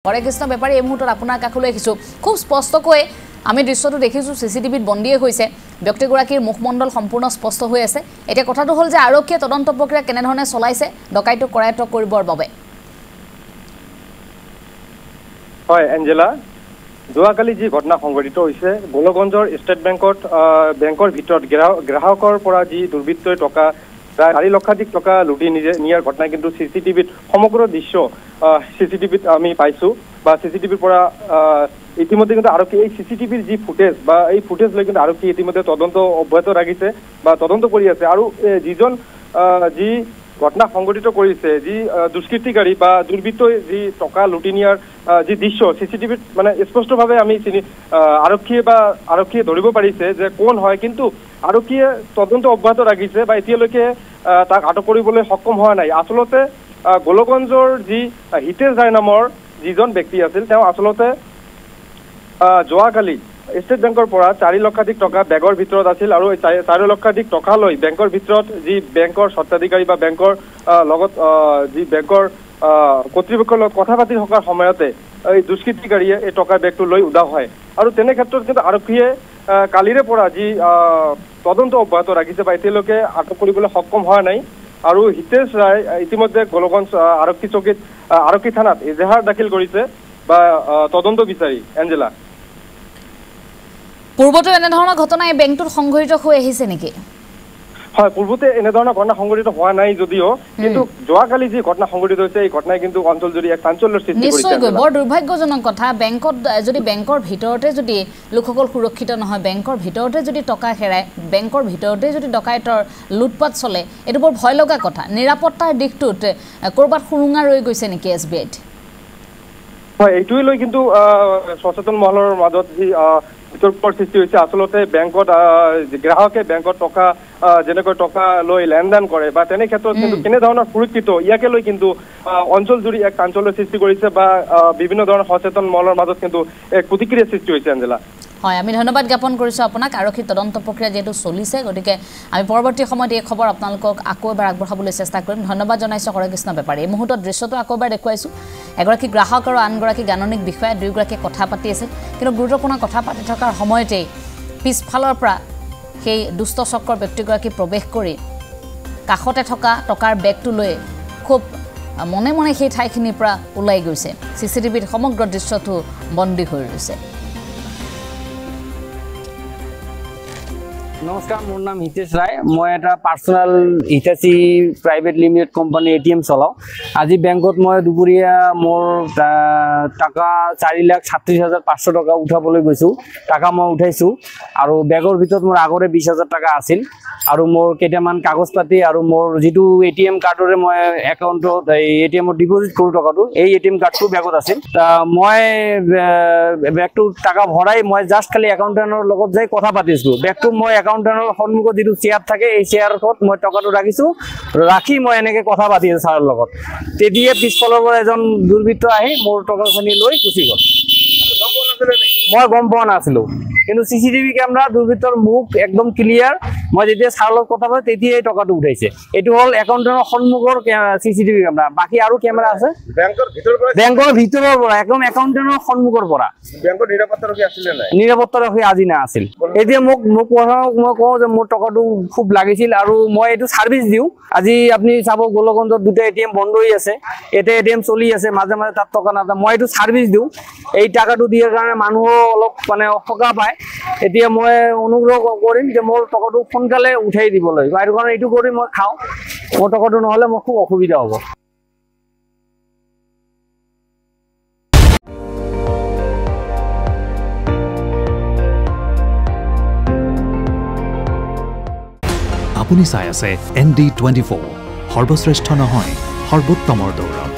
হৰে কৃষ্ণ বেপাৰী এই মুহূৰ্তত আপোনাৰ কাষলৈ আহিছোঁ খুব স্পষ্টকৈ আমি দৃশ্যটো দেখিছোঁ সিসিটিভিত বন্দী হৈছে ব্যক্তিগৰাকীৰ মুখমণ্ডল সম্পূৰ্ণ স্পষ্ট হৈ আছে এতিয়া কথাটো হ'ল যে আৰক্ষীয়ে তদন্ত প্ৰক্ৰিয়া কেনে ধৰণে চলাইছে ডকাইটো কৰায়ত্ব কৰিবৰ বাবে হয় এঞ্জেলা যোৱাকালি যি ঘটনা সংঘটিত হৈছে গোলগঞ্জৰ ষ্টেট বেংকৰ ভিতৰত গ্ৰাহকৰ পৰা যি দুৰ্বৃত্তই টকা প্ৰায় 4 লক্ষাধিক টকা লুটি নিয়াৰ ঘটনা কিন্তু সিসিটিভিত সমগ্ৰ দৃশ্য সিসিটিভিত আমি পাইছোঁ বা সিসিটিভিৰ পৰা ইতিমধ্যে কিন্তু আৰক্ষী এই সিসিটিভিৰ যি ফুটেজ বা এই ফুটেজ লৈ কিন্তু আৰক্ষী ইতিমধ্যে তদন্ত অব্যাহত ৰাখিছে বা তদন্ত কৰি আছে আৰু যিজন যি ঘটনা সংঘটিত কৰিছে যি দুষ্কৃতিকাৰী বা দুৰ্বৃত্তই যি টকা লুটি নিয়াৰ যি দৃশ্য সিসিটিভিত মানে স্পষ্টভাৱে আমি আৰক্ষীয়ে ধৰিব পাৰিছে যে কোন হয় কিন্তু আৰক্ষীয়ে তদন্ত অব্যাহত ৰাখিছে বা এতিয়ালৈকে তাক আটক কৰিবলৈ সক্ষম হোৱা নাই আচলতে গোলগঞ্জৰ যি হিতেশ ৰায় নামৰ যিজন ব্যক্তি আছিল তেওঁ আচলতে যোৱাকালি ষ্টেট বেংকৰ পৰা 4 লক্ষাধিক টকা বেগৰ ভিতৰত আছিল আৰু 4 লক্ষাধিক টকা লৈ বেংকৰ ভিতৰত যি বেংকৰ স্বত্বাধিকাৰী বা বেংকৰ লগত যি বেংকৰ কৰ্তৃপক্ষৰ লগত কথা পাতি থকাৰ সময়তে এই দুষ্কৃতিকাৰীয়ে এই টকাৰ বেগটো লৈ উদা হয় আৰু তেনে ক্ষেত্ৰত কিন্তু আৰক্ষীয়ে কালিৰে পৰা যি তদন্ত অব্যাহত ৰাখিছে বা এতিয়ালৈকে আটক কৰিবলৈ সক্ষম হোৱা নাই আৰু হিতেশ ৰায় ইতিমধ্যে গোলগঞ্জ আৰক্ষী চকীত আৰক্ষী থানাত এজাহাৰ দাখিল কৰিছে বা তদন্ত বিচাৰি এঞ্জেলা পূৰ্বতে এনে ধৰণৰ ঘটনা এই বেংকটোত সংঘটিত হৈ আহিছে নেকি হয় পূৰ্বতে এনে ধৰণৰ ঘটনা সংঘটিত হোৱা নাই যদিও কিন্তু যোৱাকালি যি ঘটনা সংঘটিত হৈছে এই ঘটনাই কিন্তু অঞ্চল জুৰি এক চাঞ্চল্যৰ সৃষ্টি কৰিছে নিশ্চয়কৈ বৰ দুৰ্ভাগ্যজনক কথা বেংকত যদি বেংকৰ ভিতৰতে যদি লোকসকল সুৰক্ষিত নহয় বেংকৰ ভিতৰতে যদি টকা হেৰাই বেংকৰ ভিতৰতে যদি ডকাইতৰ লুটপাট চলে এটো বৰ ভয় লগা কথা নিৰাপত্তাৰ দিশটোত কৰবাত সুৰুঙা ৰৈ গৈছে নেকি এছবিআইত হয় এইটোই লৈ কিন্তু সচেতন মহলৰ মাজত যি বিতৰ্কৰ সৃষ্টি হৈছে আচলতে বেংকত গ্ৰাহকে বেংকত টকা যেনেকৈ টকা লৈ লেনদেন কৰে বা তেনে ক্ষেত্ৰত কিন্তু কেনে ধৰণৰ সুৰক্ষিত ইয়াকে লৈ কিন্তু অঞ্চল জুৰি এক চাঞ্চল্যৰ সৃষ্টি কৰিছে বা বিভিন্ন ধৰণৰ সচেতন মহলৰ মাজত কিন্তু এক প্ৰতিক্ৰিয়া সৃষ্টি হৈছে এঞ্জেলা হয় আমি ধন্যবাদ জ্ঞাপন কৰিছোঁ আপোনাক আৰক্ষী তদন্ত প্ৰক্ৰিয়া যেটো চলিছে গতিকে আমি পৰৱৰ্তী সময়ত এই খবৰ আপোনালোকক আকৌ এবাৰ আগবঢ়াবলৈ চেষ্টা কৰিম ধন্যবাদ জনাইছোঁ হৰে কৃষ্ণ বেপাৰী এই মুহূৰ্তত দৃশ্যটো আকৌ এবাৰ দেখুৱাইছোঁ এগৰাকী গ্ৰাহক আৰু আনগৰাকী গাণনিক বিষয়া দুয়োগৰাকীয়ে কথা পাতি আছে কিন্তু গুৰুত্বপূৰ্ণ কথা পাতি থকাৰ সময়তেই পিছফালৰ পৰা সেই দুষ্ট চক্ৰৰ ব্যক্তিগৰাকী প্ৰৱেশ কৰি কাষতে থকা টকাৰ বেগটো লৈ খুব মনে মনে সেই ঠাইখিনিৰ পৰা ওলাই গৈছে সিসিটিভিত সমগ্ৰ দৃশ্যটো বন্দী হৈ ৰৈছে নমস্কাৰ মোৰ নাম হিতেশ ৰায় মই এটা personal হিতাচি private limited company ATM চলাওঁ আজি বেংকত মই দুপৰীয়া মোৰ টাকা 4,36,500 টকা উঠাবলৈ গৈছোঁ টাকা মই উঠাইছোঁ আৰু বেগৰ ভিতৰত মোৰ আগৰে 20,000 টকা আছিল আৰু মোৰ কেইটামান কাগজ পাতি আৰু মোৰ যেটো এটিএম কাৰ্ডৰে মই একাউণ্টত এটিএমত ডিপোজিট কৰোঁ টকাটো এই এটিএম কাৰ্ডটো বেগত আছিল মই বেগটো টাকা ভৰাই মই জাস্ট খালি একাউণ্টাৰৰ লগত যাই কথা পাতিছোঁ বেগটো মই একাউণ্টাৰৰ সন্মুখত যেটো চেয়াৰ থাকে এই চেয়াৰত মই টকাটো ৰাখি মই এনেকৈ কথা পাতি আছোঁ ছাৰৰ লগত তেতিয়া পিছফালৰ পৰা এজন দুৰ্বৃত্ত আহি মোৰ টকাখিনি লৈ গুচি গ'ল মই গম পোৱা নাছিলোঁ কিন্তু সিসিটিভি কেমেৰা দুৰ্বৃত্তৰ মুখ একদম ক্লিয়াৰ মই যেতিয়া ছাৰৰ লগত কথা পাতি তেতিয়া এই টকাটো উঠাইছে এটো হ'ল একাউণ্টাৰৰ সন্মুখৰ সিসিটিভি কেমেৰা বাকি আৰু কেমেৰা আছে বেংকৰ ভিতৰৰ পৰা একদম একাউণ্টাৰৰ সন্মুখৰ পৰা বেংকৰ নিৰাপত্তাৰক্ষী আছিলে নাই নিৰাপত্তাৰক্ষী আজি না আছিল এতিয়া মোক মই কওঁ যে মোৰ টকাটো খুব লাগিছিল আৰু মই এইটো সাৰ্ভিস দিওঁ আজি আপুনি চাব গোলগঞ্জত দুটা এটিএম বন্ধ হৈ আছে এটা এটিএম চলি আছে মাজে মাজে তাত টকা না মই এইটো সাৰ্ভিস দিওঁ এই টাকাটো দিয়াৰ কাৰণে মানুহ অলপ মানে সকা পায় এতিয়া মই অনুগ্ৰহ কৰিম যে মোৰ টকাটো সোনকালে উঠাই দিবলৈ আৰু কাৰণ এইটো কৰি মই খাওঁ মোৰ টকাটো নহ'লে মোৰ খুব অসুবিধা হ'ব আপুনি চাই আছে ND24 সৰ্বশ্ৰেষ্ঠ নহয় সৰ্বোত্তমৰ দৌৰ